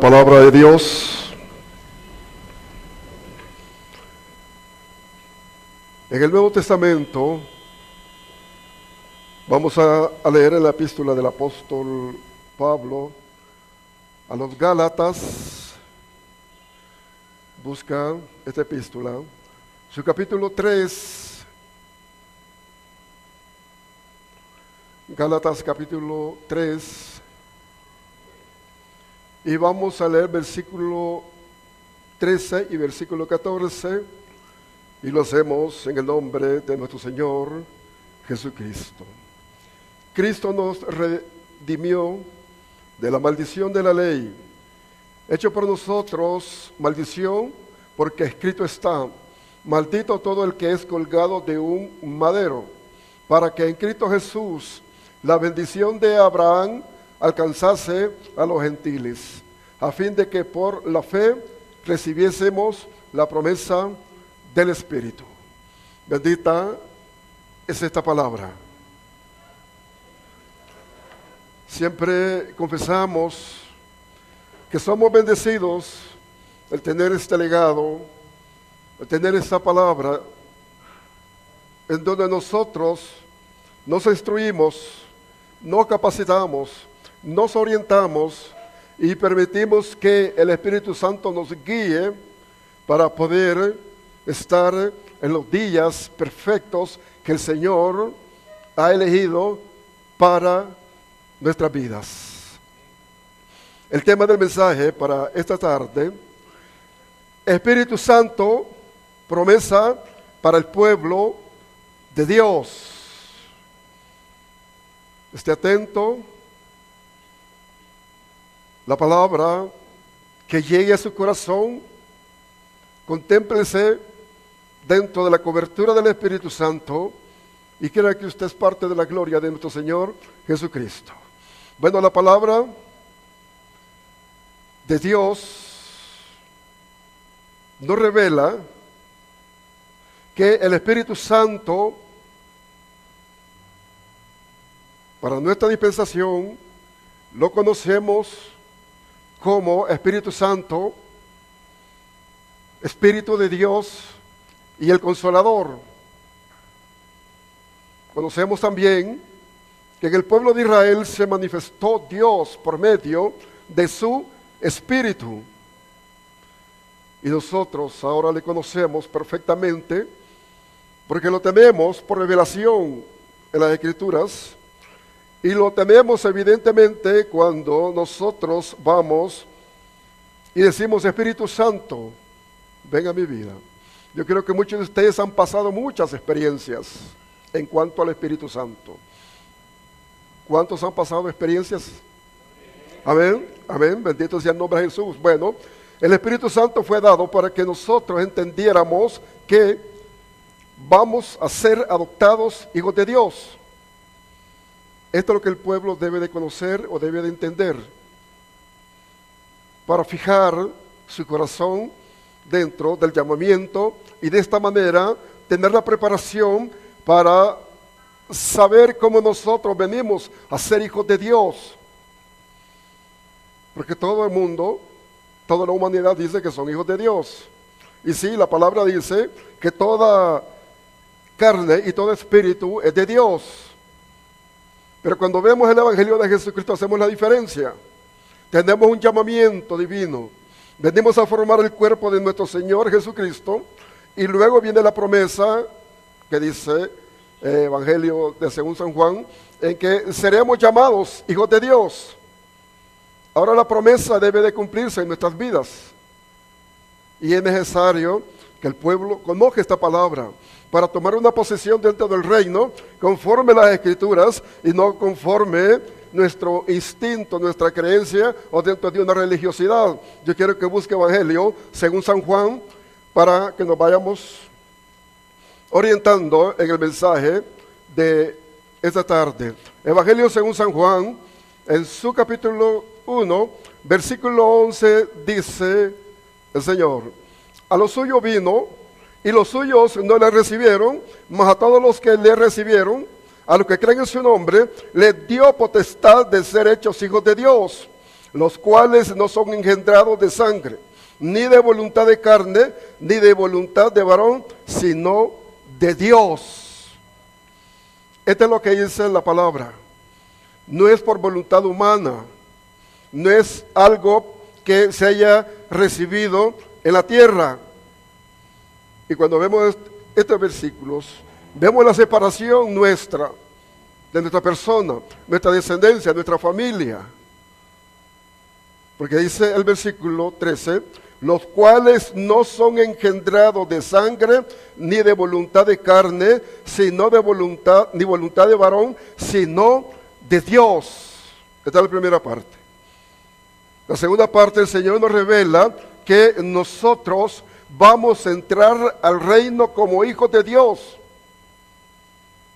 palabra de Dios. En el Nuevo Testamento vamos a leer en la epístola del apóstol Pablo a los Gálatas. Busca esta epístola, su capítulo 3, Gálatas capítulo 3, y vamos a leer versículo 13 y versículo 14, y lo hacemos en el nombre de nuestro Señor Jesucristo. Cristo nos redimió de la maldición de la ley, hecho por nosotros maldición, porque escrito está: maldito todo el que es colgado de un madero, para que en Cristo Jesús la bendición de Abraham alcanzase a los gentiles, a fin de que por la fe recibiésemos la promesa del Espíritu. Bendita es esta palabra. Siempre confesamos que somos bendecidos al tener este legado, al tener esta palabra, en donde nosotros nos instruimos, nos capacitamos, nos orientamos y permitimos que el Espíritu Santo nos guíe para poder estar en los días perfectos que el Señor ha elegido para nuestras vidas. El tema del mensaje para esta tarde: Espíritu Santo, promesa para el pueblo de Dios. Esté atento. La palabra que llegue a su corazón, contémplese dentro de la cobertura del Espíritu Santo y crea que usted es parte de la gloria de nuestro Señor Jesucristo. Bueno, la palabra de Dios nos revela que el Espíritu Santo para nuestra dispensación lo conocemos como Espíritu Santo, Espíritu de Dios y el Consolador. Conocemos también que en el pueblo de Israel se manifestó Dios por medio de su Espíritu. Y nosotros ahora le conocemos perfectamente porque lo tenemos por revelación en las Escrituras. Y lo tenemos evidentemente cuando nosotros vamos y decimos: Espíritu Santo, ven a mi vida. Yo creo que muchos de ustedes han pasado muchas experiencias en cuanto al Espíritu Santo. ¿Cuántos han pasado experiencias? Amén, amén, bendito sea el nombre de Jesús. Bueno, el Espíritu Santo fue dado para que nosotros entendiéramos que vamos a ser adoptados hijos de Dios. Esto es lo que el pueblo debe de conocer o debe de entender para fijar su corazón dentro del llamamiento y de esta manera tener la preparación para saber cómo nosotros venimos a ser hijos de Dios. Porque todo el mundo, toda la humanidad dice que son hijos de Dios. Y sí, la palabra dice que toda carne y todo espíritu es de Dios. Pero cuando vemos el Evangelio de Jesucristo hacemos la diferencia. Tenemos un llamamiento divino. Venimos a formar el cuerpo de nuestro Señor Jesucristo. Y luego viene la promesa que dice Evangelio de según San Juan, en que seremos llamados hijos de Dios. Ahora la promesa debe de cumplirse en nuestras vidas. Y es necesario que el pueblo conozca esta palabra para tomar una posición dentro del reino conforme a las Escrituras y no conforme nuestro instinto, nuestra creencia o dentro de una religiosidad. Yo quiero que busque Evangelio según San Juan para que nos vayamos orientando en el mensaje de esta tarde. Evangelio según San Juan, en su capítulo 1, versículo 11, dice el Señor: a lo suyo vino, y los suyos no le recibieron, mas a todos los que le recibieron, a los que creen en su nombre, les dio potestad de ser hechos hijos de Dios, los cuales no son engendrados de sangre, ni de voluntad de carne, ni de voluntad de varón, sino de Dios. Esto es lo que dice la palabra. No es por voluntad humana, no es algo que se haya recibido en la tierra. Y cuando vemos estos versículos, vemos la separación nuestra, de nuestra persona, nuestra descendencia, nuestra familia. Porque dice el versículo 13, los cuales no son engendrados de sangre, ni de voluntad de carne, sino de voluntad, ni voluntad de varón, sino de Dios. Esta es la primera parte. La segunda parte, el Señor nos revela que nosotros vamos a entrar al reino como hijos de Dios.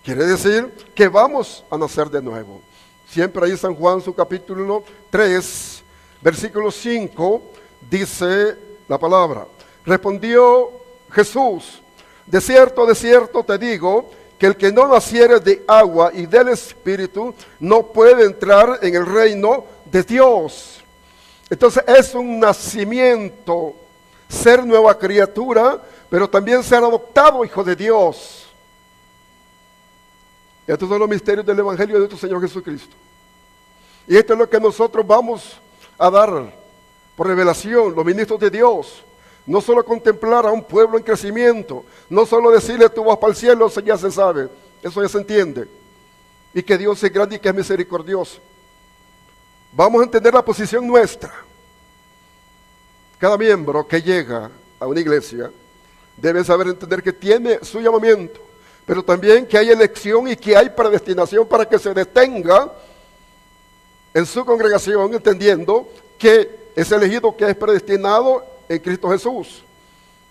Quiere decir que vamos a nacer de nuevo. Siempre ahí San Juan, su capítulo 3, versículo 5, dice la palabra. Respondió Jesús, de cierto te digo, que el que no naciere de agua y del Espíritu no puede entrar en el reino de Dios. Entonces es un nacimiento, ser nueva criatura, pero también ser adoptado hijo de Dios. Estos son los misterios del Evangelio de nuestro Señor Jesucristo. Y esto es lo que nosotros vamos a dar por revelación, los ministros de Dios. No solo contemplar a un pueblo en crecimiento, no solo decirle tú vas para el cielo, eso ya se sabe, eso ya se entiende. Y que Dios es grande y que es misericordioso. Vamos a entender la posición nuestra. Cada miembro que llega a una iglesia debe saber entender que tiene su llamamiento, pero también que hay elección y que hay predestinación para que se detenga en su congregación, entendiendo que es elegido, que es predestinado en Cristo Jesús.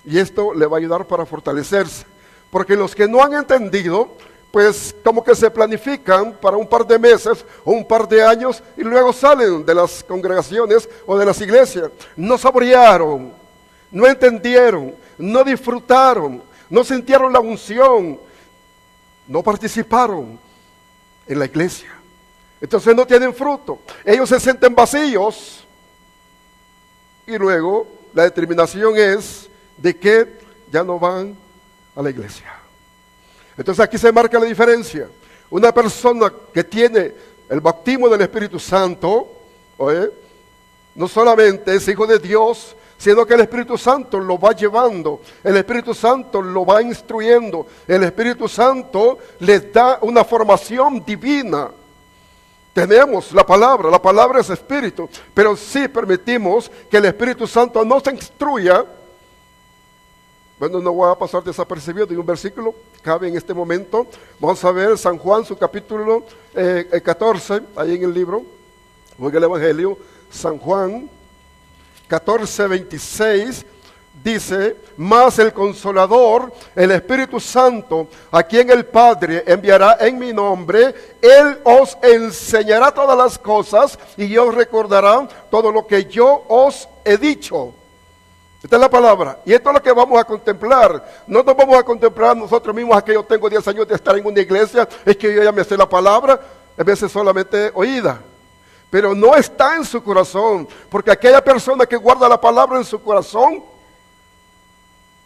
Y esto le va a ayudar para fortalecerse. Porque los que no han entendido, pues como que se planifican para un par de meses o un par de años y luego salen de las congregaciones o de las iglesias. No saborearon, no entendieron, no disfrutaron, no sintieron la unción, no participaron en la iglesia. Entonces no tienen fruto. Ellos se sienten vacíos. Y luego la determinación es de que ya no van a la iglesia. Entonces aquí se marca la diferencia. Una persona que tiene el bautismo del Espíritu Santo, no solamente es hijo de Dios, sino que el Espíritu Santo lo va llevando, el Espíritu Santo lo va instruyendo, el Espíritu Santo les da una formación divina. Tenemos la palabra es espíritu, pero si permitimos que el Espíritu Santo nos instruya, bueno, no voy a pasar desapercibido de un versículo, cabe en este momento. Vamos a ver San Juan, su capítulo 14, ahí en el libro, o en el Evangelio, San Juan 14, 26, dice, mas el Consolador, el Espíritu Santo, a quien el Padre enviará en mi nombre, Él os enseñará todas las cosas y os recordará todo lo que yo os he dicho. Esta es la palabra. Y esto es lo que vamos a contemplar. No nos vamos a contemplar nosotros mismos, que yo tengo 10 años de estar en una iglesia, es que yo ya me sé la palabra, a veces solamente oída. Pero no está en su corazón, porque aquella persona que guarda la palabra en su corazón,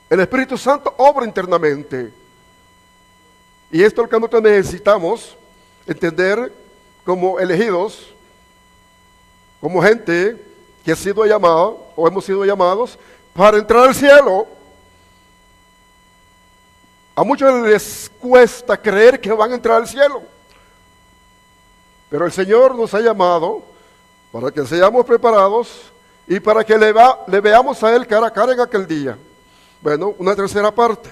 el Espíritu Santo obra internamente. Y esto es lo que nosotros necesitamos entender como elegidos, como gente que ha sido llamada o hemos sido llamados para entrar al cielo. A muchos les cuesta creer que van a entrar al cielo, pero el Señor nos ha llamado para que seamos preparados y para que le veamos a Él cara a cara en aquel día. Bueno, una tercera parte.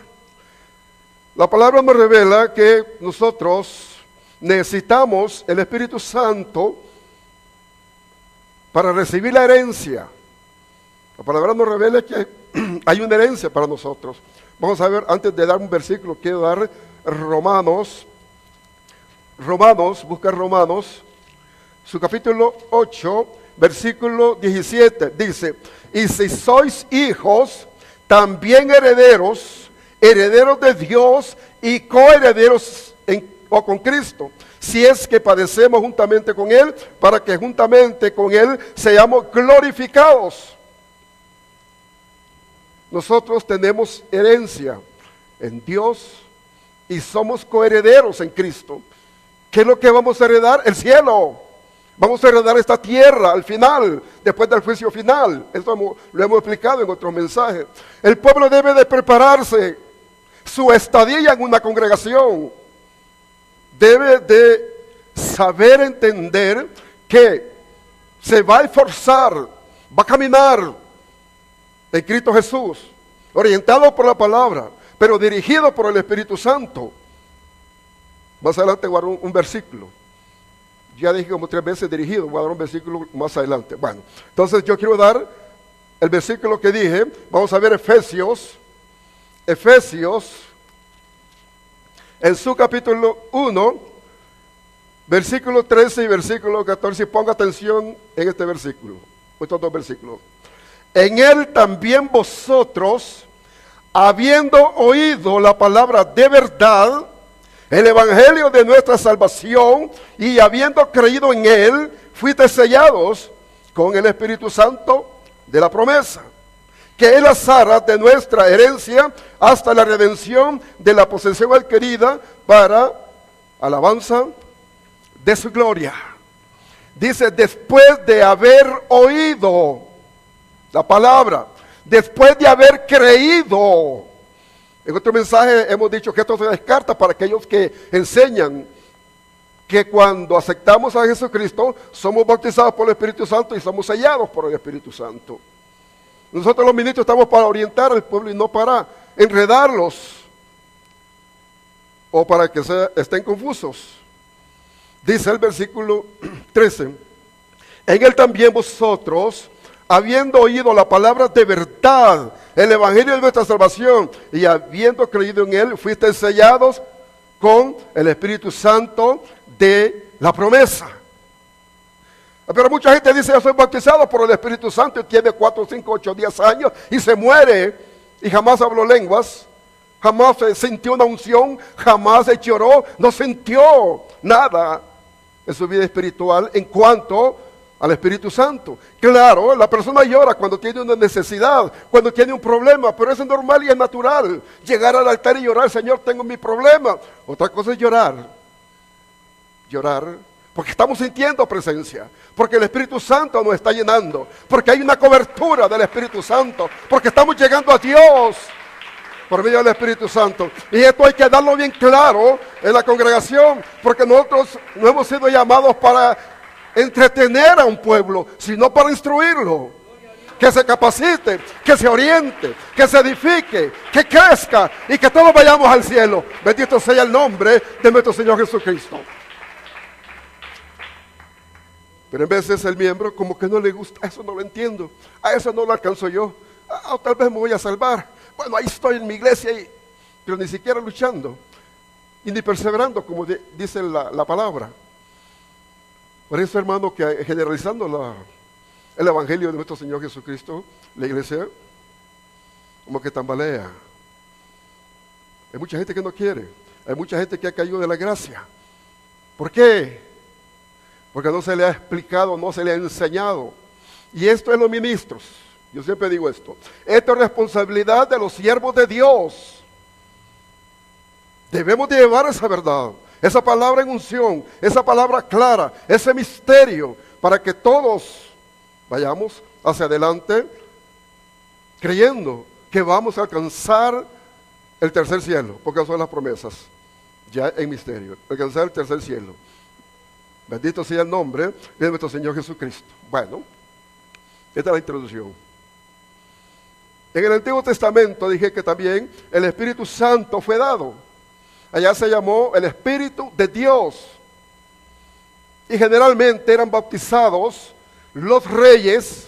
La palabra nos revela que nosotros necesitamos el Espíritu Santo para recibir la herencia. La palabra nos revela que hay una herencia para nosotros. Vamos a ver, antes de dar un versículo, quiero dar Romanos, busca Romanos, su capítulo 8, versículo 17, dice, y si sois hijos, también herederos de Dios y coherederos con Cristo, si es que padecemos juntamente con Él, para que juntamente con Él seamos glorificados. Nosotros tenemos herencia en Dios y somos coherederos en Cristo. ¿Qué es lo que vamos a heredar? El cielo. Vamos a heredar esta tierra al final, después del juicio final. Esto lo hemos explicado en otros mensajes. El pueblo debe de prepararse. Su estadía en una congregación debe de saber entender que se va a esforzar, va a caminar en Cristo Jesús, orientado por la palabra, pero dirigido por el Espíritu Santo. Más adelante voy a dar un versículo. Ya dije como 3 veces dirigido, voy a dar un versículo más adelante. Bueno, entonces yo quiero dar el versículo que dije. Vamos a ver Efesios, en su capítulo 1, versículo 13 y versículo 14. Y ponga atención en este versículo, estos 2 versículos. En él también vosotros, habiendo oído la palabra de verdad, el evangelio de nuestra salvación, y habiendo creído en él, fuiste sellados con el Espíritu Santo de la promesa, que es la arras de nuestra herencia hasta la redención de la posesión adquirida para alabanza de su gloria. Dice, después de haber oído la palabra, después de haber creído. En otro mensaje hemos dicho que esto se descarta para aquellos que enseñan que cuando aceptamos a Jesucristo somos bautizados por el Espíritu Santo y somos sellados por el Espíritu Santo. Nosotros los ministros estamos para orientar al pueblo y no para enredarlos o para que estén confusos. Dice el versículo 13, en él también vosotros, habiendo oído la palabra de verdad, el evangelio de nuestra salvación, y habiendo creído en él, fuisteis sellados con el Espíritu Santo de la promesa. Pero mucha gente dice, yo soy bautizado por el Espíritu Santo, y tiene 4, 5, 8, 10 años, y se muere, y jamás habló lenguas, jamás sintió una unción, jamás lloró, no sintió nada en su vida espiritual en cuanto al Espíritu Santo. Claro, la persona llora cuando tiene una necesidad, cuando tiene un problema, pero eso es normal y es natural. Llegar al altar y llorar, Señor, tengo mi problema. Otra cosa es llorar, porque estamos sintiendo presencia, porque el Espíritu Santo nos está llenando, porque hay una cobertura del Espíritu Santo, porque estamos llegando a Dios por medio del Espíritu Santo. Y esto hay que darlo bien claro en la congregación, porque nosotros no hemos sido llamados para entretener a un pueblo, sino para instruirlo, que se capacite, que se oriente, que se edifique, que crezca y que todos vayamos al cielo. Bendito sea el nombre de nuestro Señor Jesucristo. Pero en veces el miembro como que no le gusta, eso no lo entiendo, a eso no lo alcanzo yo, tal vez me voy a salvar. Bueno, ahí estoy en mi iglesia, pero ni siquiera luchando y ni perseverando como dice la palabra. Por eso, hermano, que generalizando el evangelio de nuestro Señor Jesucristo, la iglesia como que tambalea. Hay mucha gente que no quiere, hay mucha gente que ha caído de la gracia. ¿Por qué? Porque no se le ha explicado, no se le ha enseñado. Y esto es los ministros. Yo siempre digo esto. Esto es responsabilidad de los siervos de Dios. Debemos de llevar esa verdad, esa palabra en unción, esa palabra clara, ese misterio, para que todos vayamos hacia adelante creyendo que vamos a alcanzar el tercer cielo, porque son las promesas, ya en misterio, alcanzar el tercer cielo. Bendito sea el nombre de nuestro Señor Jesucristo. Bueno, esta es la introducción. En el Antiguo Testamento dije que también el Espíritu Santo fue dado. Allá se llamó el Espíritu de Dios. Y generalmente eran bautizados los reyes,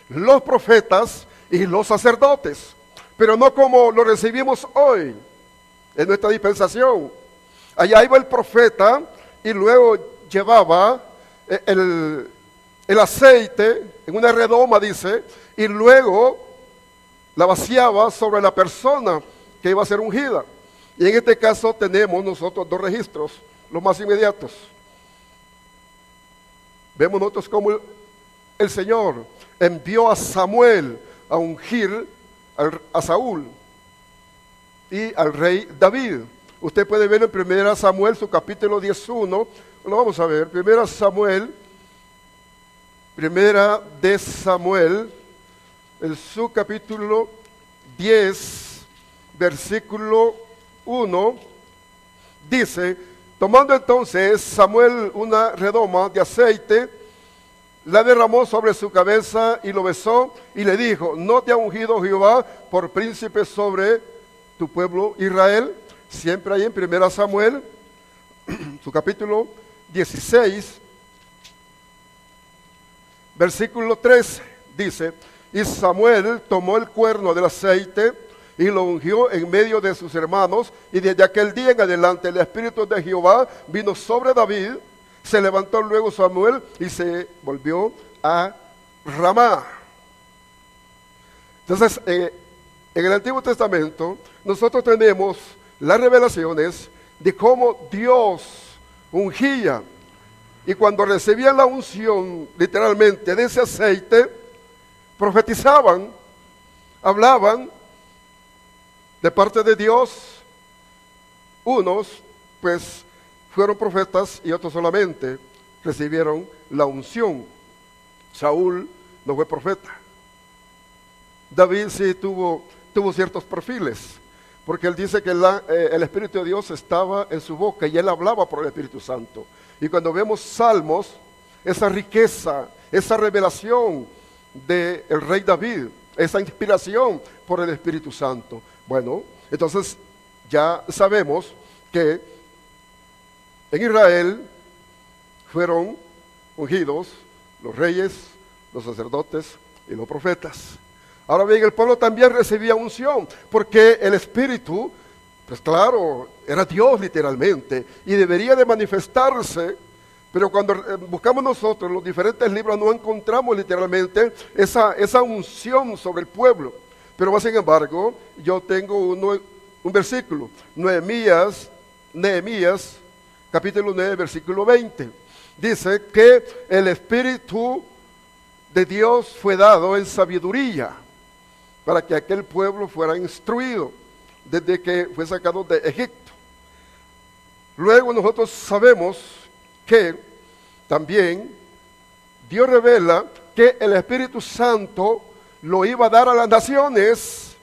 los profetas y los sacerdotes. Pero no como lo recibimos hoy, en nuestra dispensación. Allá iba el profeta y luego llevaba el aceite en una redoma, dice, y luego la vaciaba sobre la persona que iba a ser ungida. Y en este caso tenemos nosotros 2 registros. los más inmediatos. Vemos nosotros cómo el Señor envió a Samuel a ungir a Saúl y al rey David. Usted puede ver en 1 Samuel, su capítulo 11, lo vamos a ver, 1 Samuel, en su capítulo 10, versículo 1, dice: tomando entonces Samuel una redoma de aceite, la derramó sobre su cabeza y lo besó y le dijo: ¿no te ha ungido Jehová por príncipe sobre tu pueblo Israel? Siempre ahí en 1 Samuel, su capítulo 16, versículo 13, dice: y Samuel tomó el cuerno del aceite y lo ungió en medio de sus hermanos, y desde aquel día en adelante el Espíritu de Jehová vino sobre David. Se levantó luego Samuel y se volvió a Ramá. Entonces, en el Antiguo Testamento nosotros tenemos las revelaciones de cómo Dios ungía, y cuando recibían la unción literalmente de ese aceite, profetizaban, hablaban de parte de Dios. Unos pues fueron profetas y otros solamente recibieron la unción. Saúl no fue profeta. David sí tuvo ciertos perfiles, porque él dice que el Espíritu de Dios estaba en su boca y él hablaba por el Espíritu Santo. Y cuando vemos Salmos, esa riqueza, esa revelación del rey David, esa inspiración por el Espíritu Santo. Bueno, entonces ya sabemos que en Israel fueron ungidos los reyes, los sacerdotes y los profetas. Ahora bien, el pueblo también recibía unción, porque el Espíritu, pues claro, era Dios literalmente, y debería de manifestarse, pero cuando buscamos nosotros los diferentes libros no encontramos literalmente esa unción sobre el pueblo. Pero sin embargo, yo tengo un versículo, Nehemías, capítulo 9, versículo 20. Dice que el Espíritu de Dios fue dado en sabiduría, para que aquel pueblo fuera instruido desde que fue sacado de Egipto. Luego nosotros sabemos que también Dios revela que el Espíritu Santo lo iba a dar a las naciones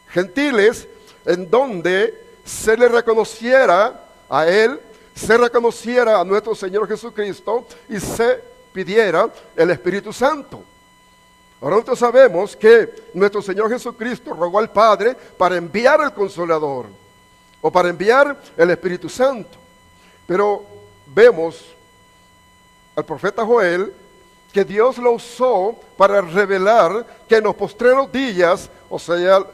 gentiles, en donde se le reconociera a Él, se reconociera a nuestro Señor Jesucristo y se pidiera el Espíritu Santo. Ahora nosotros sabemos que nuestro Señor Jesucristo rogó al Padre para enviar el Consolador, o para enviar el Espíritu Santo. Pero vemos al profeta Joel que Dios lo usó para revelar que en los postreros días, o sea,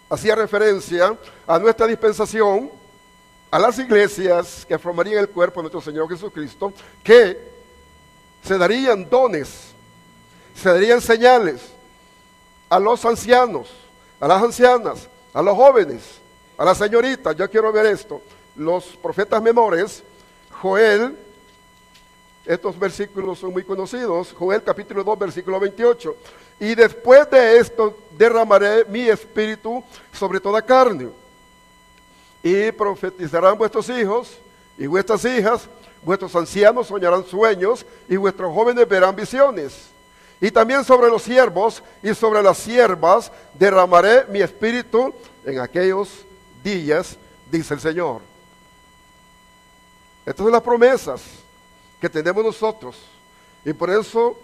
hacía referencia a nuestra dispensación, a las iglesias que formarían el cuerpo de nuestro Señor Jesucristo, que se darían dones, se darían señales a los ancianos, a las ancianas, a los jóvenes, a las señoritas. Yo quiero ver esto. Los profetas menores, Joel, estos versículos son muy conocidos. Joel capítulo 2, versículo 28. Y después de esto derramaré mi espíritu sobre toda carne, y profetizarán vuestros hijos y vuestras hijas, vuestros ancianos soñarán sueños, y vuestros jóvenes verán visiones. Y también sobre los siervos y sobre las siervas derramaré mi espíritu en aquellos días, dice el Señor. Estas son las promesas que tenemos nosotros, y por eso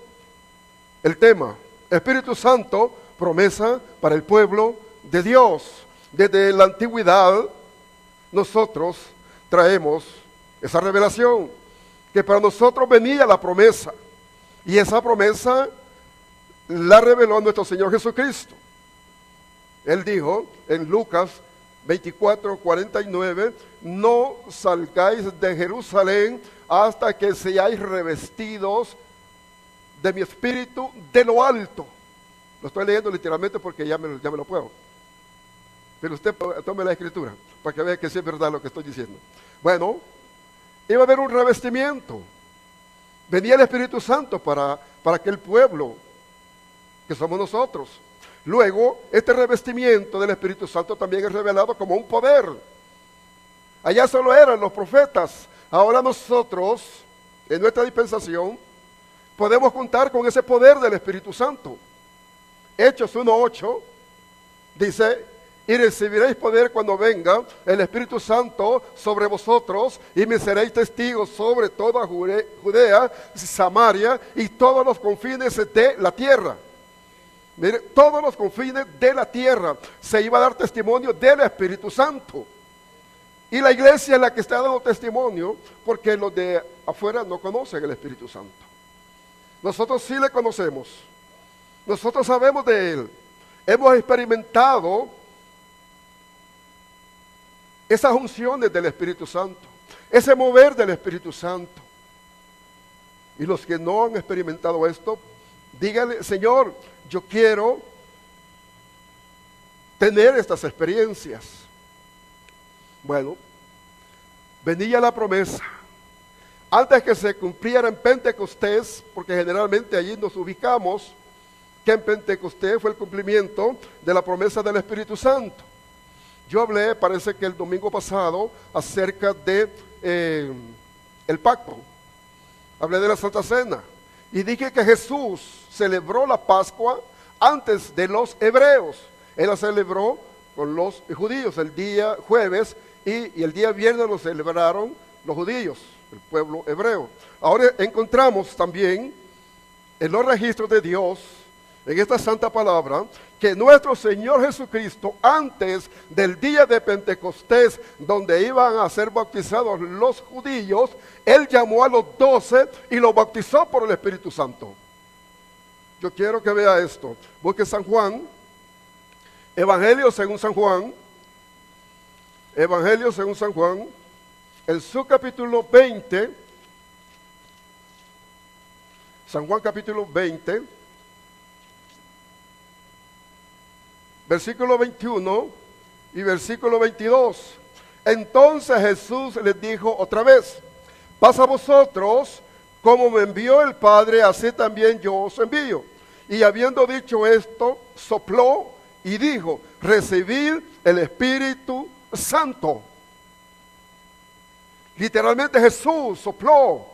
el tema Espíritu Santo, promesa para el pueblo de Dios. Desde la antigüedad nosotros traemos esa revelación, que para nosotros venía la promesa, y esa promesa la reveló nuestro Señor Jesucristo. Él dijo en Lucas 24:49, no salgáis de Jerusalén hasta que seáis revestidos de mi espíritu de lo alto. Lo estoy leyendo literalmente porque ya me lo puedo. Pero usted tome la escritura para que vea que sí es verdad lo que estoy diciendo. Bueno, iba a haber un revestimiento. Venía el Espíritu Santo para aquel pueblo que somos nosotros. Luego, este revestimiento del Espíritu Santo también es revelado como un poder. Allá solo eran los profetas. Ahora nosotros, en nuestra dispensación, podemos contar con ese poder del Espíritu Santo. Hechos 1:8 dice: y recibiréis poder cuando venga el Espíritu Santo sobre vosotros, y me seréis testigos sobre toda Judea, Samaria y todos los confines de la tierra. Mire, todos los confines de la tierra se iba a dar testimonio del Espíritu Santo. Y la iglesia es la que está dando testimonio, porque los de afuera no conocen el Espíritu Santo. Nosotros sí le conocemos. Nosotros sabemos de Él. Hemos experimentado esas unciones del Espíritu Santo, ese mover del Espíritu Santo. Y los que no han experimentado esto, díganle: Señor, yo quiero tener estas experiencias. Bueno, venía la promesa. Antes que se cumpliera en Pentecostés, porque generalmente allí nos ubicamos, que en Pentecostés fue el cumplimiento de la promesa del Espíritu Santo. Yo hablé, parece que el domingo pasado, acerca de el pacto. Hablé de la Santa Cena. Y dije que Jesús celebró la Pascua antes de los hebreos. Él la celebró con los judíos el día jueves, y el día viernes lo celebraron los judíos, el pueblo hebreo. Ahora encontramos también en los registros de Dios, en esta santa palabra, que nuestro Señor Jesucristo, antes del día de Pentecostés, donde iban a ser bautizados los judíos, Él llamó a los 12 y los bautizó por el Espíritu Santo. Yo quiero que vea esto. Busque San Juan, Evangelio según San Juan, Evangelio según San Juan, en su capítulo 20, San Juan capítulo 20, versículo 21 y versículo 22. Entonces Jesús les dijo otra vez: paz a vosotros, como me envió el Padre, así también yo os envío. Y habiendo dicho esto, sopló y dijo: recibid el Espíritu Santo. Literalmente Jesús sopló,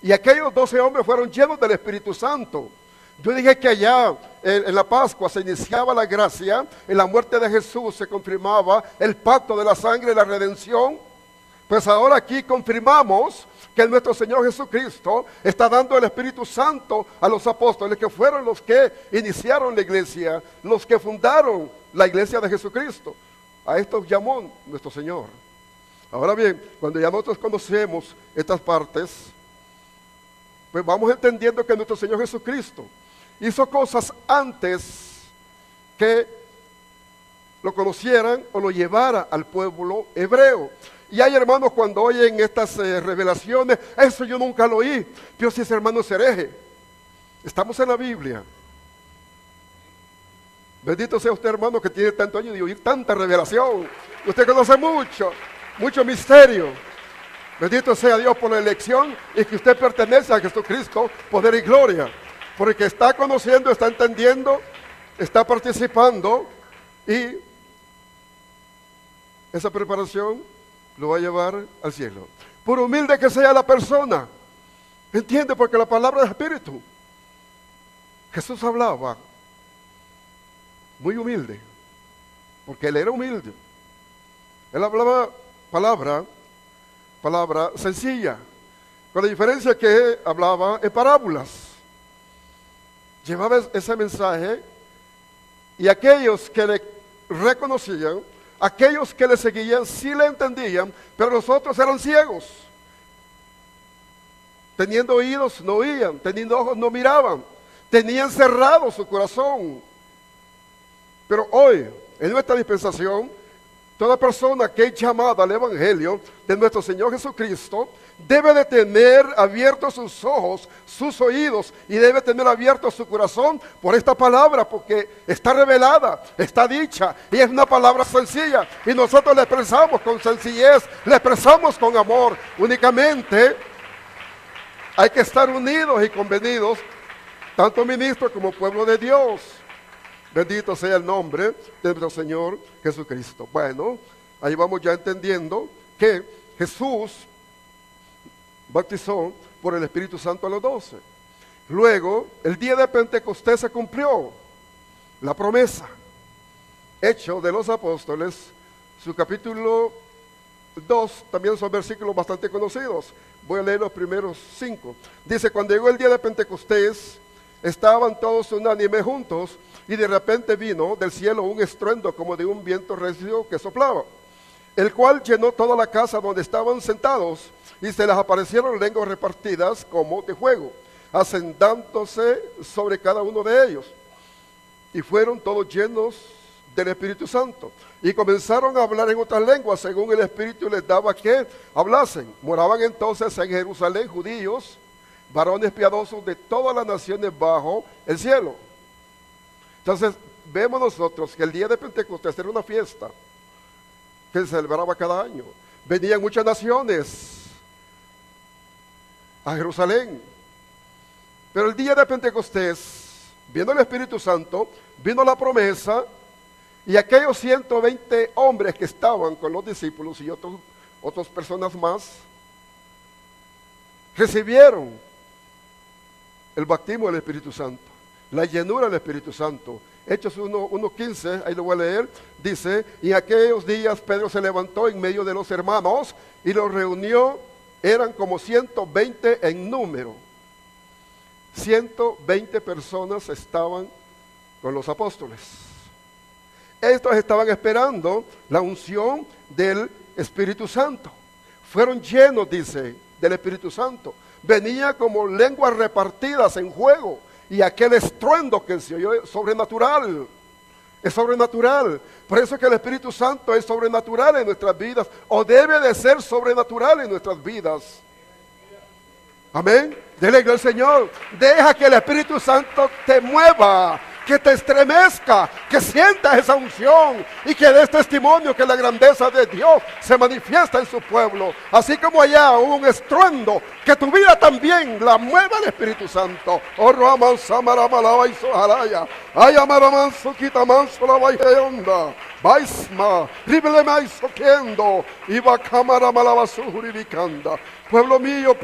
y aquellos 12 hombres fueron llenos del Espíritu Santo. Yo dije que allá en la Pascua se iniciaba la gracia, en la muerte de Jesús se confirmaba el pacto de la sangre y la redención. Pues ahora aquí confirmamos que nuestro Señor Jesucristo está dando el Espíritu Santo a los apóstoles, que fueron los que iniciaron la iglesia, los que fundaron la iglesia de Jesucristo. A estos llamó nuestro Señor. Ahora bien, cuando ya nosotros conocemos estas partes, pues vamos entendiendo que nuestro Señor Jesucristo hizo cosas antes que lo conocieran o lo llevara al pueblo hebreo. Y hay hermanos cuando oyen estas revelaciones: eso yo nunca lo oí, pero si ese hermano es hereje. Estamos en la Biblia. Bendito sea usted, hermano, que tiene tanto año de oír tanta revelación. Usted conoce mucho misterio. Bendito sea Dios por la elección, y que usted pertenece a Jesucristo, poder y gloria. Porque está conociendo, está entendiendo, está participando, y esa preparación lo va a llevar al cielo. Por humilde que sea la persona, ¿entiende? Porque la palabra es espíritu. Jesús hablaba muy humilde, porque Él era humilde. Él hablaba palabra sencilla, con la diferencia que hablaba en parábolas. Llevaba ese mensaje, y aquellos que le reconocían, aquellos que le seguían, sí le entendían, pero los otros eran ciegos. Teniendo oídos no oían, teniendo ojos no miraban, tenían cerrado su corazón. Pero hoy, en nuestra dispensación, toda persona que es llamada al Evangelio de nuestro Señor Jesucristo debe de tener abiertos sus ojos, sus oídos, y debe tener abierto su corazón por esta palabra, porque está revelada, está dicha, y es una palabra sencilla, y nosotros la expresamos con sencillez, la expresamos con amor. Únicamente hay que estar unidos y convenidos, tanto ministros como pueblo de Dios. Bendito sea el nombre de nuestro Señor Jesucristo. Bueno, ahí vamos ya entendiendo que Jesús bautizó por el Espíritu Santo a los 12. Luego, el día de Pentecostés se cumplió la promesa. Hechos de los Apóstoles, su capítulo 2, también son versículos bastante conocidos. Voy a leer los primeros 5. Dice: cuando llegó el día de Pentecostés, estaban todos unánimes juntos, y de repente vino del cielo un estruendo como de un viento recio que soplaba, el cual llenó toda la casa donde estaban sentados, y se les aparecieron lenguas repartidas como de fuego, asentándose sobre cada uno de ellos. Y fueron todos llenos del Espíritu Santo, y comenzaron a hablar en otras lenguas, según el Espíritu les daba que hablasen. Moraban entonces en Jerusalén judíos, varones piadosos de todas las naciones bajo el cielo. Entonces, vemos nosotros que el día de Pentecostés era una fiesta que se celebraba cada año. Venían muchas naciones a Jerusalén. Pero el día de Pentecostés, vino el Espíritu Santo, vino la promesa, y aquellos 120 hombres que estaban con los discípulos y otras personas más, recibieron el bautismo del Espíritu Santo, la llenura del Espíritu Santo. Hechos 1:15, ahí lo voy a leer, dice: y en aquellos días Pedro se levantó en medio de los hermanos y los reunió, eran como 120 en número. 120 personas estaban con los apóstoles. Estos estaban esperando la unción del Espíritu Santo. Fueron llenos, dice, del Espíritu Santo. Venía como lenguas repartidas en fuego, y aquel estruendo que se oyó es sobrenatural. Es sobrenatural. Por eso es que el Espíritu Santo es sobrenatural en nuestras vidas, o debe de ser sobrenatural en nuestras vidas. Amén. Dele gloria al Señor. Deja que el Espíritu Santo te mueva, que te estremezca, que sientas esa unción y que des testimonio que la grandeza de Dios se manifiesta en su pueblo. Así como allá hubo un estruendo, que tu vida también la mueva el Espíritu Santo. Oh, Raman Samaramalaba y Soharaya, Ayamaraman Sukitaman Solabayonda, Baisma, Riblemai Soquendo, Iba Cámara Malabasuhuribicanda. Pueblo mío,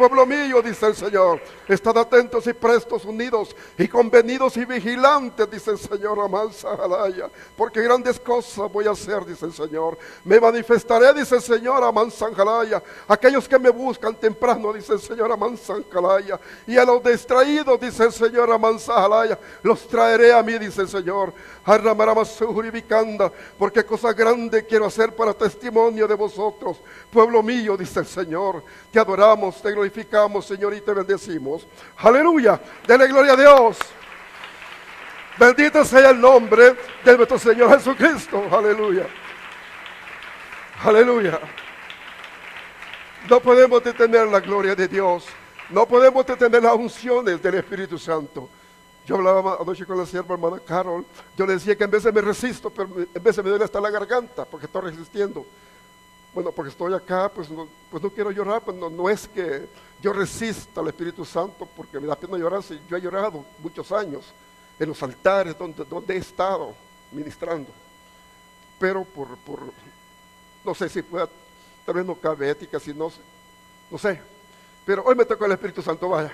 dice el Señor, estad atentos y prestos, unidos y convenidos y vigilantes, dice el Señor, Amán Sanjalaya, porque grandes cosas voy a hacer, dice el Señor. Me manifestaré, dice el Señor, Amán Sanjalaya, aquellos que me buscan temprano, dice el Señor, Amán Sanjalaya, y a los distraídos, dice el Señor, Amán Sanjalaya, los traeré a mí, dice el Señor. Porque cosas grandes quiero hacer para testimonio de vosotros. Pueblo mío, dice el Señor, te adoramos, te glorificamos, Señor, y te bendecimos. Aleluya, dele gloria a Dios. Bendito sea el nombre de nuestro Señor Jesucristo. Aleluya, aleluya. No podemos detener la gloria de Dios, no podemos detener las unciones del Espíritu Santo. Yo hablaba anoche con la sierva hermana Carol, yo le decía que en veces me resisto, pero en veces me duele hasta la garganta, porque estoy resistiendo. Bueno, porque estoy acá, pues no quiero llorar, pues no es que yo resista al Espíritu Santo, porque me da pena llorar. Si yo he llorado muchos años en los altares donde he estado ministrando, pero no sé si pueda, tal vez no cabe ética, si no sé, pero hoy me tocó el Espíritu Santo, vaya.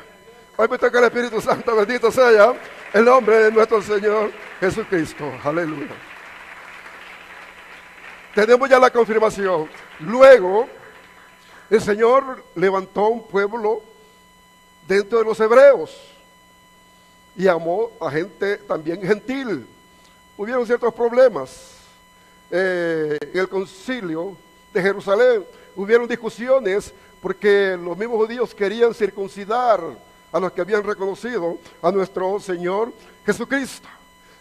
Hoy me toca el Espíritu Santo, bendito sea el nombre de nuestro Señor Jesucristo. Aleluya. Tenemos ya la confirmación. Luego, el Señor levantó un pueblo dentro de los hebreos y amó a gente también gentil. Hubieron ciertos problemas en el concilio de Jerusalén. Hubieron discusiones porque los mismos judíos querían circuncidar a los que habían reconocido a nuestro Señor Jesucristo.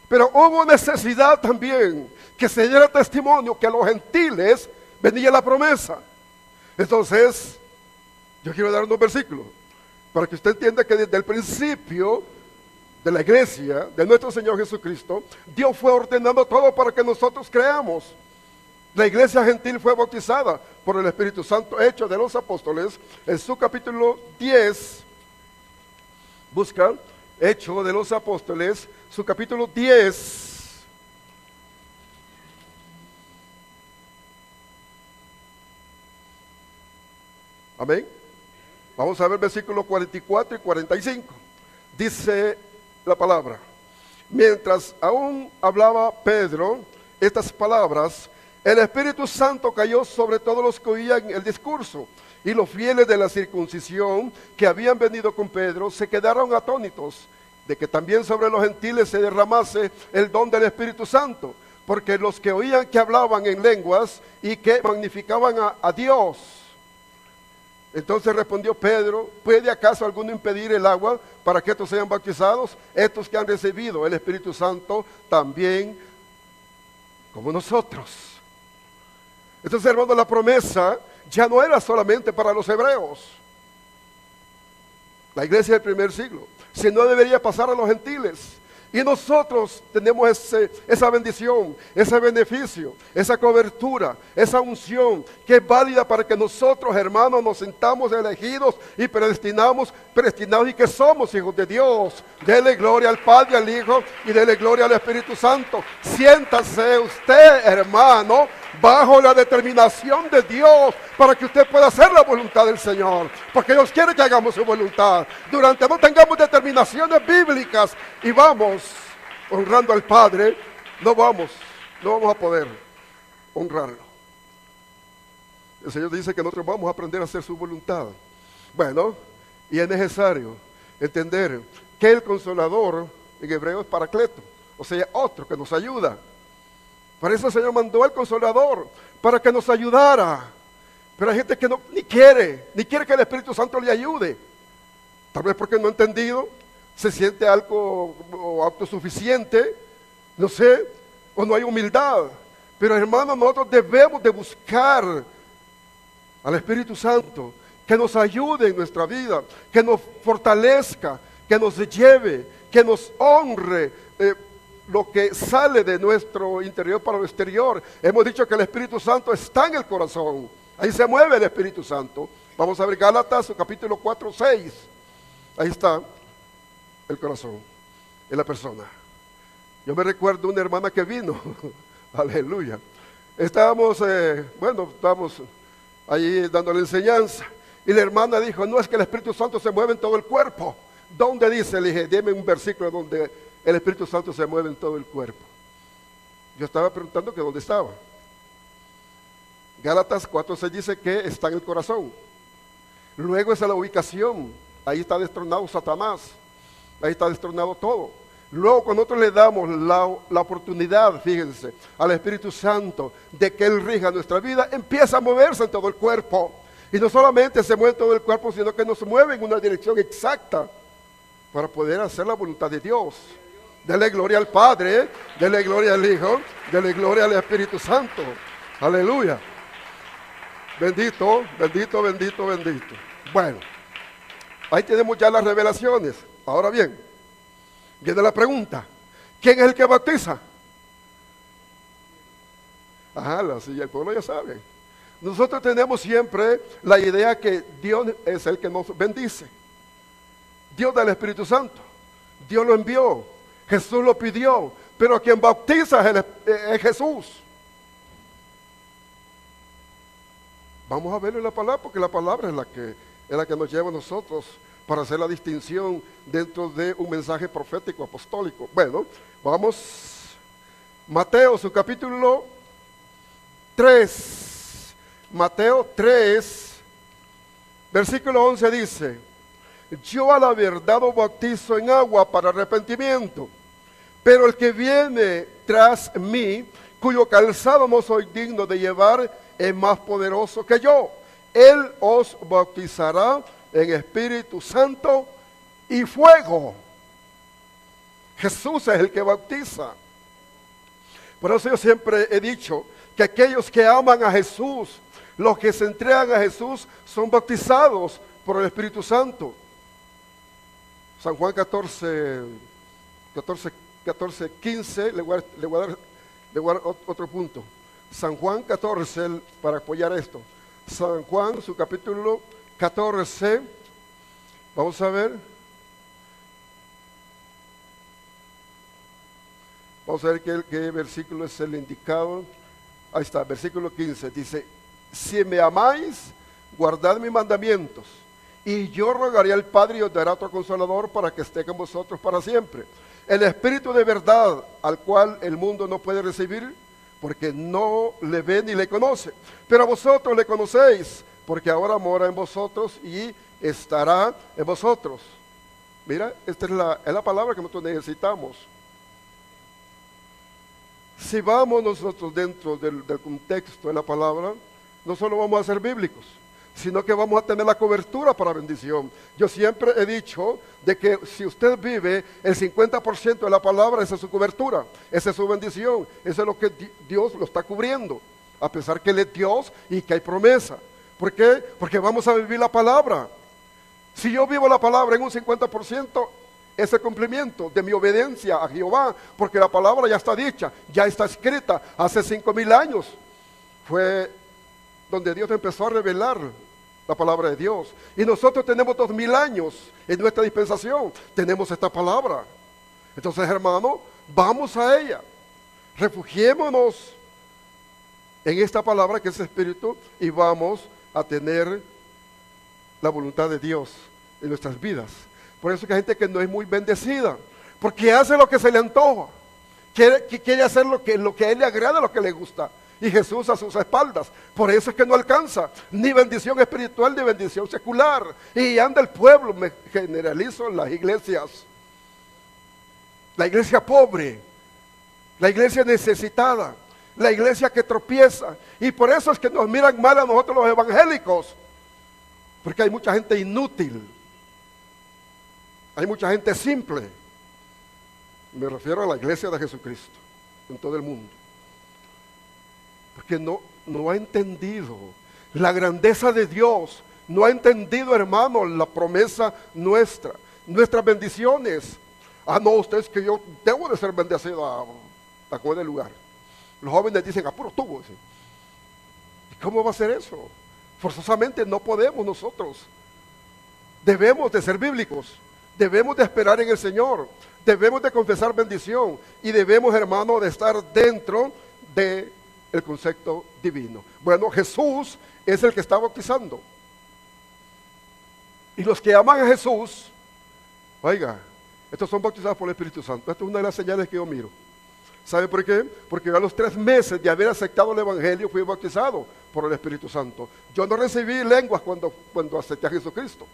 Pero hubo necesidad también que se diera testimonio que a los gentiles venía la promesa. Entonces, Yo quiero dar unos versículos para que usted entienda que desde el principio de la iglesia, de nuestro Señor Jesucristo, Dios fue ordenando todo para que nosotros creamos. La iglesia gentil fue bautizada por el Espíritu Santo, Hechos de los Apóstoles, en su capítulo 10. Busca Hechos de los Apóstoles, su capítulo 10. Amén. Vamos a ver versículos 44 y 45. Dice la palabra: mientras aún hablaba Pedro estas palabras, el Espíritu Santo cayó sobre todos los que oían el discurso, y los fieles de la circuncisión que habían venido con Pedro se quedaron atónitos de que también sobre los gentiles se derramase el don del Espíritu Santo, porque los que oían que hablaban en lenguas y que magnificaban a Dios. Entonces respondió Pedro: ¿puede acaso alguno impedir el agua para que estos sean bautizados? Estos que han recibido el Espíritu Santo también como nosotros. Entonces, hermanos, la promesa ya no era solamente para los hebreos, la iglesia del primer siglo, sino debería pasar a los gentiles. Y nosotros tenemos esa bendición, ese beneficio, esa cobertura, esa unción que es válida para que nosotros, hermanos, nos sintamos elegidos y predestinados y que somos hijos de Dios. Dele gloria al Padre, al Hijo y dele gloria al Espíritu Santo. Siéntase usted, hermano, bajo la determinación de Dios para que usted pueda hacer la voluntad del Señor, porque Dios quiere que hagamos su voluntad. Durante no tengamos determinaciones bíblicas y vamos honrando al Padre, no vamos a poder honrarlo. El Señor dice que nosotros vamos a aprender a hacer su voluntad. Bueno, y es necesario entender que el Consolador en hebreo es Paracleto, o sea, otro que nos ayuda. Para eso el Señor mandó al Consolador, para que nos ayudara. Pero hay gente que ni quiere que el Espíritu Santo le ayude. Tal vez porque no ha entendido, se siente algo autosuficiente, no sé, o no hay humildad. Pero hermanos, nosotros debemos de buscar al Espíritu Santo, que nos ayude en nuestra vida, que nos fortalezca, que nos lleve, que nos honre, lo que sale de nuestro interior para lo exterior. Hemos dicho que el Espíritu Santo está en el corazón. Ahí se mueve el Espíritu Santo. Vamos a ver Gálatas, capítulo 4, 6. Ahí está el corazón, en la persona. Yo me recuerdo una hermana que vino. Aleluya. Estábamos ahí dándole enseñanza. Y la hermana dijo: no, es que el Espíritu Santo se mueve en todo el cuerpo. ¿Dónde dice? Le dije: deme un versículo donde el Espíritu Santo se mueve en todo el cuerpo. Yo estaba preguntando que dónde estaba. Gálatas 4:6 dice que está en el corazón. Luego es la ubicación. Ahí está destronado Satanás. Ahí está destronado todo. Luego, cuando nosotros le damos la oportunidad, fíjense, al Espíritu Santo de que Él rija nuestra vida, empieza a moverse en todo el cuerpo. Y no solamente se mueve en todo el cuerpo, sino que nos mueve en una dirección exacta para poder hacer la voluntad de Dios. Dele gloria al Padre, dele gloria al Hijo, dele gloria al Espíritu Santo. Aleluya. Bendito, bendito, bendito, bendito. Bueno, ahí tenemos ya las revelaciones. Ahora bien, viene la pregunta: ¿quién es el que bautiza? Ajá, sí, el pueblo ya sabe. Nosotros tenemos siempre la idea que Dios es el que nos bendice. Dios del Espíritu Santo. Dios lo envió. Jesús lo pidió. Pero quien bautiza es Jesús. Vamos a verlo en la palabra, porque la palabra es la que nos lleva a nosotros para hacer la distinción dentro de un mensaje profético apostólico. Bueno, vamos. Mateo, su capítulo 3. Mateo 3, versículo 11 dice: yo a la verdad os bautizo en agua para arrepentimiento, pero el que viene tras mí, cuyo calzado no soy digno de llevar, es más poderoso que yo. Él os bautizará en Espíritu Santo y fuego. Jesús es el que bautiza. Por eso yo siempre he dicho que aquellos que aman a Jesús, los que se entregan a Jesús, son bautizados por el Espíritu Santo. San Juan 15, le voy a dar otro punto. San Juan 14, para apoyar esto. San Juan, su capítulo 14, vamos a ver. Vamos a ver qué versículo es el indicado. Ahí está, versículo 15. Dice, si me amáis, guardad mis mandamientos. Y yo rogaré al Padre y os dará otro consolador para que esté con vosotros para siempre. El Espíritu de verdad, al cual el mundo no puede recibir, porque no le ve ni le conoce. Pero vosotros le conocéis, porque ahora mora en vosotros y estará en vosotros. Mira, esta es la palabra que nosotros necesitamos. Si vamos nosotros dentro del contexto de la palabra, no solo vamos a ser bíblicos, sino que vamos a tener la cobertura para bendición. Yo siempre he dicho de que si usted vive el 50% de la palabra, esa es su cobertura, esa es su bendición, eso es lo que Dios lo está cubriendo, a pesar que Él es Dios y que hay promesa. ¿Por qué? Porque vamos a vivir la palabra. Si yo vivo la palabra en un 50%, es el cumplimiento de mi obediencia a Jehová, porque la palabra ya está dicha, ya está escrita. Hace 5,000 años fue donde Dios empezó a revelar la palabra de Dios. Y nosotros tenemos 2,000 años en nuestra dispensación, tenemos esta palabra. Entonces, hermano, vamos a ella, refugiémonos en esta palabra que es Espíritu, y vamos a tener la voluntad de Dios en nuestras vidas. Por eso que hay gente que no es muy bendecida, porque hace lo que se le antoja, quiere hacer lo que a él le agrada, lo que le gusta, y Jesús a sus espaldas. Por eso es que no alcanza ni bendición espiritual ni bendición secular, y anda el pueblo, me generalizo, las iglesias, la iglesia pobre, la iglesia necesitada, la iglesia que tropieza, y por eso es que nos miran mal a nosotros los evangélicos, porque hay mucha gente inútil, hay mucha gente simple. Me refiero a la iglesia de Jesucristo en todo el mundo, porque no ha entendido la grandeza de Dios, no ha entendido, hermano, la promesa nuestras bendiciones. No, usted es que yo debo de ser bendecido a como el lugar. Los jóvenes dicen, puro tubo. ¿Y cómo va a ser eso? Forzosamente no podemos nosotros. Debemos de ser bíblicos, debemos de esperar en el Señor, debemos de confesar bendición, y debemos, hermano, de estar dentro del concepto divino. Bueno, Jesús es el que está bautizando, y los que aman a Jesús, oiga, estos son bautizados por el Espíritu Santo. Esta es una de las señales que yo miro. ¿Sabe por qué? Porque yo a los 3 meses de haber aceptado el Evangelio fui bautizado por el Espíritu Santo. Yo no recibí lenguas cuando acepté a Jesucristo.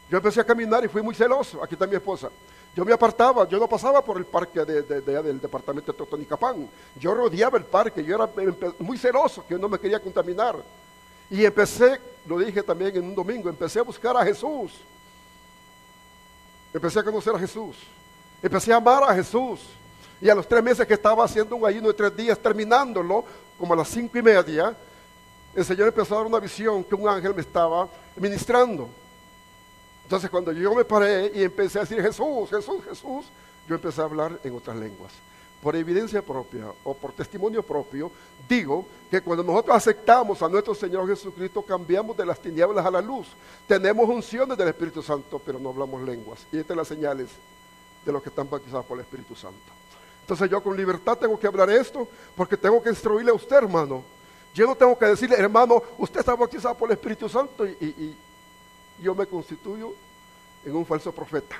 Yo empecé a caminar y fui muy celoso. Aquí está mi esposa. Yo me apartaba, yo no pasaba por el parque del departamento de Totonicapán. Yo rodeaba el parque, yo era muy celoso, que yo no me quería contaminar. Y empecé, lo dije también en un domingo, empecé a buscar a Jesús. Empecé a conocer a Jesús. Empecé a amar a Jesús. Y a los 3 meses que estaba haciendo un ayuno de 3 días, terminándolo, como a las 5:30, el Señor empezó a dar una visión que un ángel me estaba ministrando. Entonces cuando yo me paré y empecé a decir Jesús, Jesús, Jesús, yo empecé a hablar en otras lenguas. Por evidencia propia o por testimonio propio, digo que cuando nosotros aceptamos a nuestro Señor Jesucristo, cambiamos de las tinieblas a la luz. Tenemos unciones del Espíritu Santo, pero no hablamos lenguas. Y estas son las señales de los que están bautizados por el Espíritu Santo. Entonces yo con libertad tengo que hablar esto, porque tengo que instruirle a usted, hermano. Yo no tengo que decirle, hermano, usted está bautizado por el Espíritu Santo, y yo me constituyo en un falso profeta,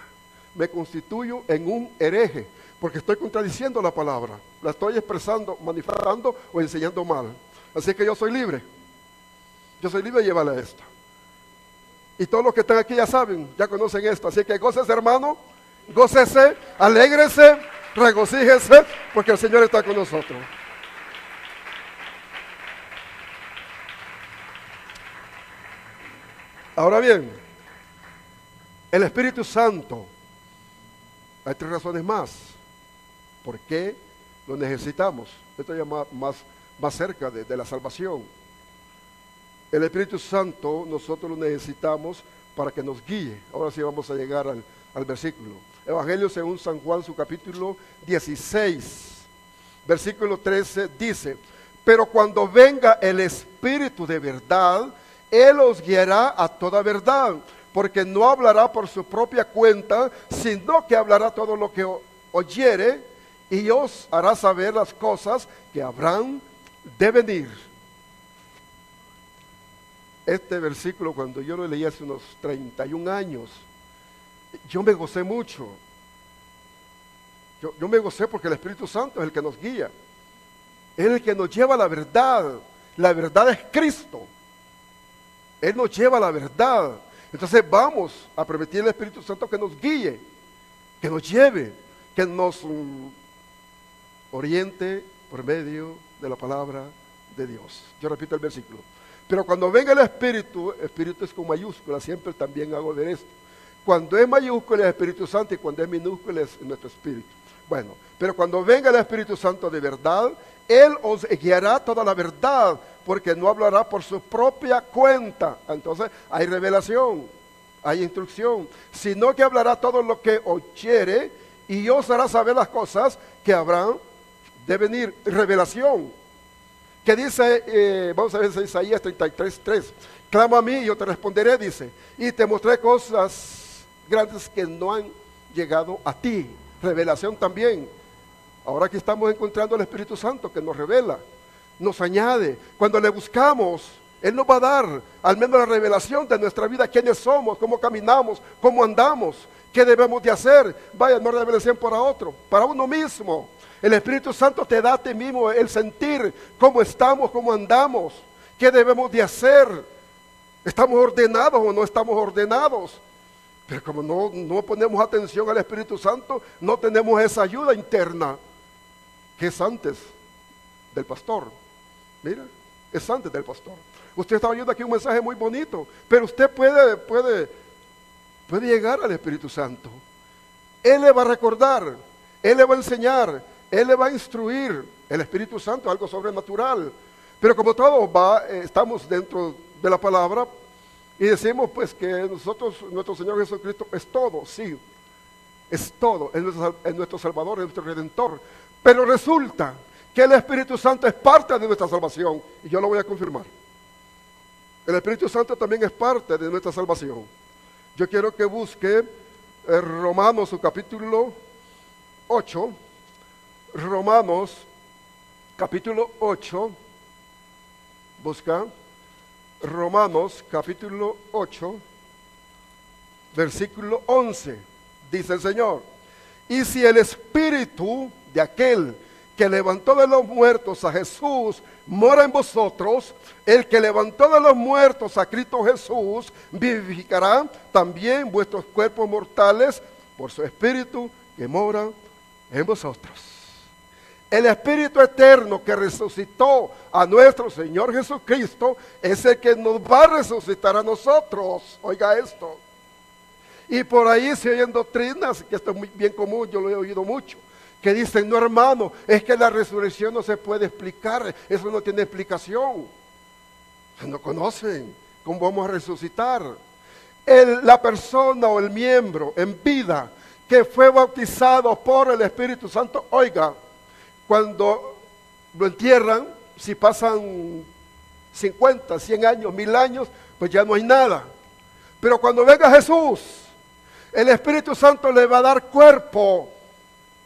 me constituyo en un hereje, porque estoy contradiciendo la palabra, la estoy expresando, manifestando o enseñando mal. Así que yo soy libre de llevarle esto. Y todos los que están aquí ya saben, ya conocen esto, así que gócese, hermano, gócese, alégrese, regocíjese, porque el Señor está con nosotros. Ahora bien, el Espíritu Santo, hay 3 razones más por qué lo necesitamos. Esto ya más cerca de la salvación. El Espíritu Santo nosotros lo necesitamos para que nos guíe. Ahora sí vamos a llegar al versículo. Evangelio según San Juan, su capítulo 16, versículo 13 dice: pero cuando venga el Espíritu de verdad, Él os guiará a toda verdad, porque no hablará por su propia cuenta, sino que hablará todo lo que oyere, y os hará saber las cosas que habrán de venir. Este versículo, cuando yo lo leí hace unos 31 años, yo me gocé mucho. Yo me gocé porque el Espíritu Santo es el que nos guía. Es el que nos lleva a la verdad. La verdad es Cristo. Él nos lleva a la verdad. Entonces vamos a permitir al Espíritu Santo que nos guíe, que nos lleve, que nos oriente por medio de la palabra de Dios. Yo repito el versículo. Pero cuando venga el Espíritu es con mayúscula, siempre también hago de esto. Cuando es mayúscula es Espíritu Santo y cuando es minúscula es nuestro espíritu. Bueno, pero cuando venga el Espíritu Santo de verdad, Él os guiará toda la verdad, porque no hablará por su propia cuenta. Entonces hay revelación, hay instrucción, sino que hablará todo lo que oyere y os hará saber las cosas que habrán de venir. Revelación. Que dice, vamos a ver Isaías 33:3, clama a mí y yo te responderé, dice, y te mostré cosas grandes que no han llegado a ti. Revelación también. Ahora aquí estamos encontrando al Espíritu Santo que nos revela, nos añade. Cuando le buscamos, Él nos va a dar al menos la revelación de nuestra vida, quiénes somos, cómo caminamos, cómo andamos, qué debemos de hacer. Vaya, no revelación para otro, para uno mismo. El Espíritu Santo te da a ti mismo el sentir cómo estamos, cómo andamos, qué debemos de hacer. ¿Estamos ordenados o no estamos ordenados? Pero como no ponemos atención al Espíritu Santo, no tenemos esa ayuda interna que es antes del pastor. Mira, es antes del pastor. Usted está oyendo aquí un mensaje muy bonito, pero usted puede llegar al Espíritu Santo. Él le va a recordar, Él le va a enseñar, Él le va a instruir. El Espíritu Santo es algo sobrenatural. Pero como todos estamos dentro de la palabra y decimos pues que nuestro Señor Jesucristo es todo, sí, es todo, es nuestro Salvador, es nuestro Redentor. Pero resulta que el Espíritu Santo es parte de nuestra salvación, y yo lo voy a confirmar. El Espíritu Santo también es parte de nuestra salvación. Yo quiero que busque Romanos, su capítulo 8, Romanos, capítulo 8, busca, Romanos, capítulo 8, versículo 11, dice el Señor, y si el Espíritu de aquel que levantó de los muertos a Jesús mora en vosotros, el que levantó de los muertos a Cristo Jesús vivificará también vuestros cuerpos mortales por su Espíritu que mora en vosotros. El Espíritu eterno que resucitó a nuestro Señor Jesucristo es el que nos va a resucitar a nosotros. Oiga esto. Y por ahí se oyen doctrinas, que esto es muy bien común, yo lo he oído mucho, que dicen, no hermano, es que la resurrección no se puede explicar, eso no tiene explicación. No conocen cómo vamos a resucitar. La persona o el miembro en vida que fue bautizado por el Espíritu Santo, oiga, cuando lo entierran, si pasan 50, 100 años, 1000 años, pues ya no hay nada. Pero cuando venga Jesús, el Espíritu Santo le va a dar cuerpo,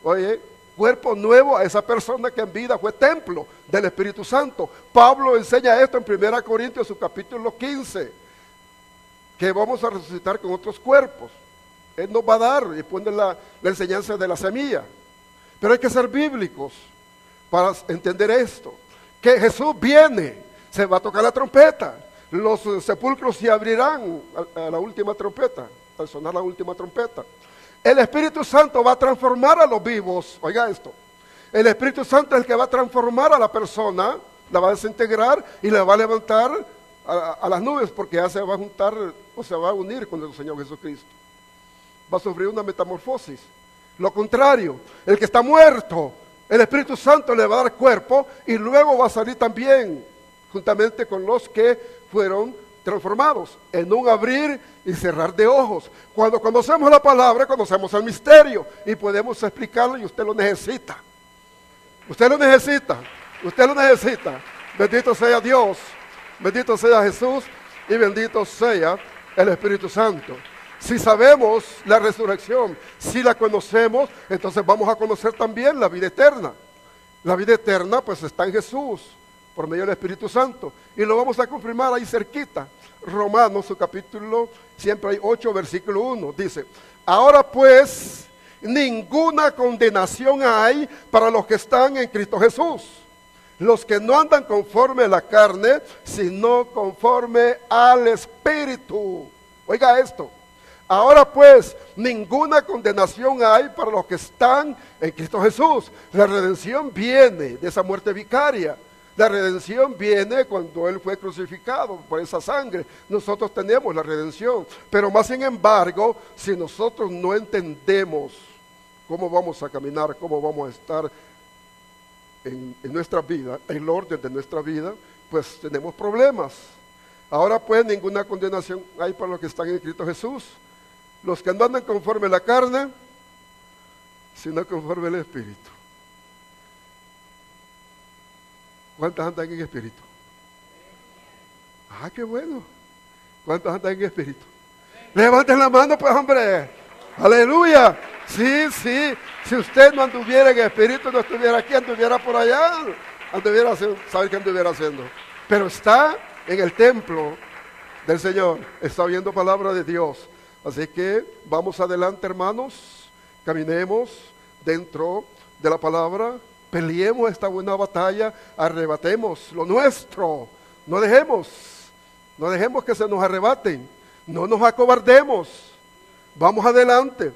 oye, cuerpo nuevo a esa persona que en vida fue templo del Espíritu Santo. Pablo enseña esto en 1 Corintios, su capítulo 15, que vamos a resucitar con otros cuerpos. Él nos va a dar y pone la enseñanza de la semilla. Pero hay que ser bíblicos para entender esto, que Jesús viene, se va a tocar la trompeta, los sepulcros se abrirán a la última trompeta, al sonar la última trompeta. El Espíritu Santo va a transformar a los vivos, oiga esto, el Espíritu Santo es el que va a transformar a la persona, la va a desintegrar y la va a levantar a las nubes, porque ya se va a juntar o se va a unir con el Señor Jesucristo. Va a sufrir una metamorfosis. Lo contrario, el que está muerto, el Espíritu Santo le va a dar cuerpo y luego va a salir también juntamente con los que fueron transformados en un abrir y cerrar de ojos. Cuando conocemos la palabra, conocemos el misterio y podemos explicarlo, y usted lo necesita. Usted lo necesita. Usted lo necesita. Bendito sea Dios, bendito sea Jesús y bendito sea el Espíritu Santo. Si sabemos la resurrección, si la conocemos, entonces vamos a conocer también la vida eterna. La vida eterna pues está en Jesús, por medio del Espíritu Santo. Y lo vamos a confirmar ahí cerquita. Romanos, su capítulo, siempre hay 8, versículo 1. Dice, ahora pues, ninguna condenación hay para los que están en Cristo Jesús. Los que no andan conforme a la carne, sino conforme al Espíritu. Oiga esto. Ahora pues, ninguna condenación hay para los que están en Cristo Jesús. La redención viene de esa muerte vicaria. La redención viene cuando Él fue crucificado por esa sangre. Nosotros tenemos la redención. Pero más sin embargo, si nosotros no entendemos cómo vamos a caminar, cómo vamos a estar en nuestra vida, el orden de nuestra vida, pues tenemos problemas. Ahora pues, ninguna condenación hay para los que están en Cristo Jesús. Los que no andan conforme a la carne, sino conforme al Espíritu. ¿Cuántos andan en Espíritu? Ah, qué bueno. ¿Cuántos andan en Espíritu? Levanten la mano, pues, hombre. Aleluya. Sí, sí. Si usted no anduviera en Espíritu, no estuviera aquí, anduviera por allá. Anduviera haciendo, ¿sabe qué anduviera haciendo? Pero está en el templo del Señor. Está oyendo palabra de Dios. Así que vamos adelante, hermanos, caminemos dentro de la palabra, peleemos esta buena batalla, arrebatemos lo nuestro, no dejemos que se nos arrebaten, no nos acobardemos, vamos adelante.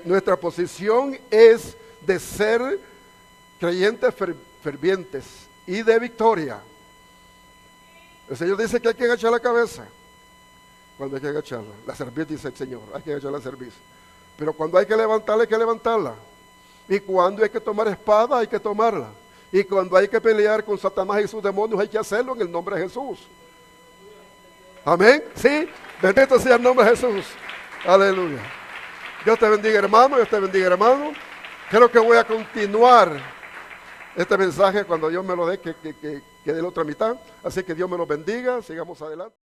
Nuestra posición es de ser creyentes fervientes y de victoria. El Señor dice que hay que agachar la cabeza. Cuando hay que agacharla, la cerviz, dice el Señor, hay que agachar la cerviz. Pero cuando hay que levantarla, hay que levantarla. Y cuando hay que tomar espada, hay que tomarla. Y cuando hay que pelear con Satanás y sus demonios, hay que hacerlo en el nombre de Jesús. Amén. Sí, bendito sea el nombre de Jesús. Aleluya. Dios te bendiga, hermano. Dios te bendiga, hermano. Creo que voy a continuar este mensaje cuando Dios me lo dé, que dé la otra mitad. Así que Dios me lo bendiga. Sigamos adelante.